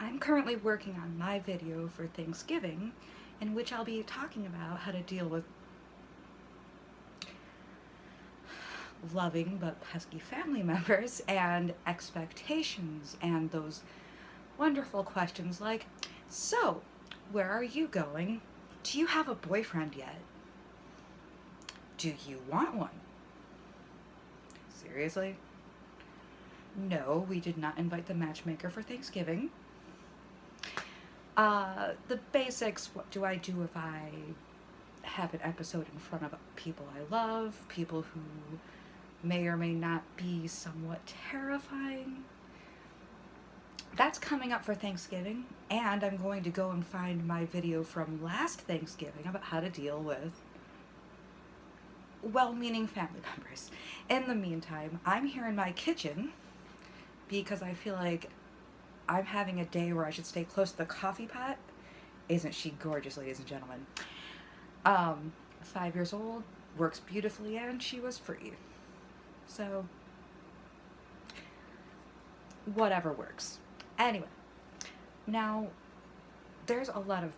I'm currently working on my video for Thanksgiving, in which I'll be talking about how to deal with loving but pesky family members and expectations and those wonderful questions like, so, where are you going? Do you have a boyfriend yet? Do you want one? Seriously? No, we did not invite the matchmaker for Thanksgiving. The basics, what do I do if I have an episode in front of people I love, people who may or may not be somewhat terrifying? That's coming up for Thanksgiving, and I'm going to go and find my video from last Thanksgiving about how to deal with well-meaning family members. In the meantime, I'm here in my kitchen because I feel like I'm having a day where I should stay close to the coffee pot. Isn't she gorgeous, ladies and gentlemen? 5 years old, works beautifully, and she was free. So, whatever works. Anyway, now, there's a lot of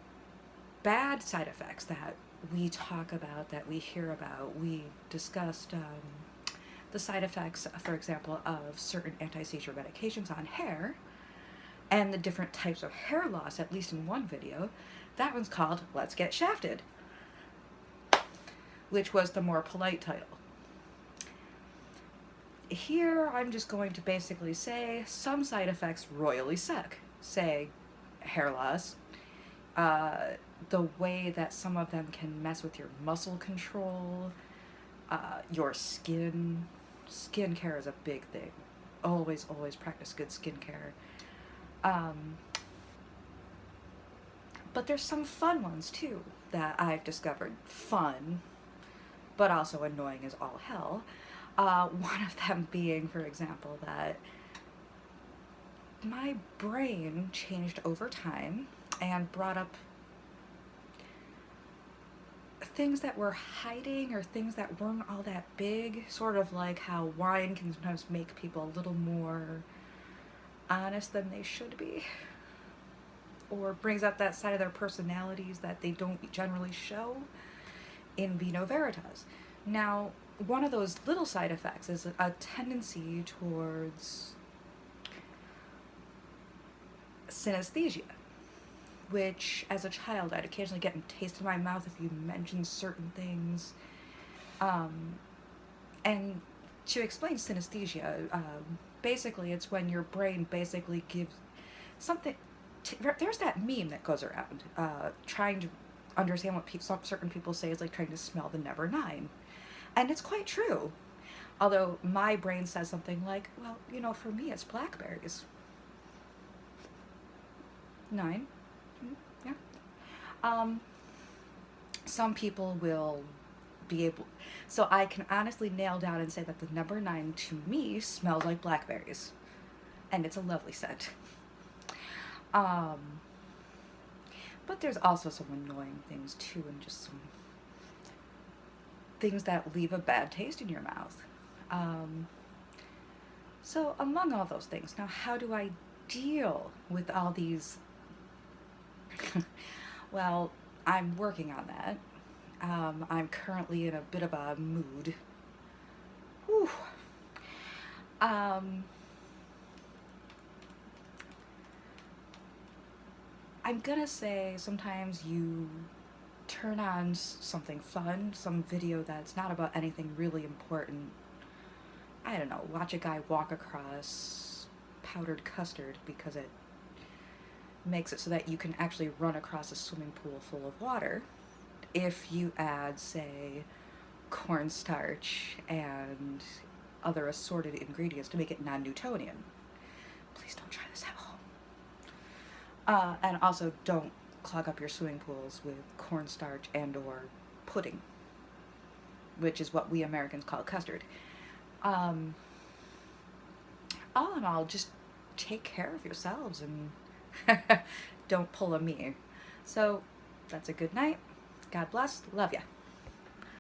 bad side effects that we talk about, that we hear about. We discussed the side effects, for example, of certain anti-seizure medications on hair, and the different types of hair loss, at least in one video. That one's called Let's Get Shafted, which was the more polite title. Here, I'm just going to basically say some side effects royally suck. Say, hair loss, the way that some of them can mess with your muscle control, your skin. Skincare is a big thing. Always practice good skincare. But there's some fun ones too that I've discovered. Fun, but also annoying as all hell. One of them being, for example, that my brain changed over time and brought up things that were hiding or things that weren't all that big, sort of like how wine can sometimes make people a little more honest than they should be, or brings up that side of their personalities that they don't generally show in vino veritas. Now, one of those little side effects is a tendency towards synesthesia, which as a child I'd occasionally get a taste in my mouth if you mentioned certain things. And to explain synesthesia, basically it's when your brain basically gives something. There's that meme that goes around, trying to understand what certain people say is like trying to smell the number 9. And it's quite true. Although my brain says something like, well, you know, for me it's blackberries. 9. Yeah. Some people will be able, so I can honestly nail down and say that the number 9 to me smells like blackberries. And it's a lovely scent. But there's also some annoying things too, and just some things that leave a bad taste in your mouth. So among all those things, now how do I deal with all these? Well, I'm working on that. I'm currently in a bit of a mood. Whew. I'm gonna say sometimes you turn on something fun, some video that's not about anything really important. I don't know, watch a guy walk across powdered custard because it makes it so that you can actually run across a swimming pool full of water if you add, say, cornstarch and other assorted ingredients to make it non-Newtonian. Please don't try this at home. And also don't clog up your swimming pools with cornstarch and or pudding, which is what we Americans call custard. All in all, just take care of yourselves and don't pull a me. So that's a good night. God bless. Love ya.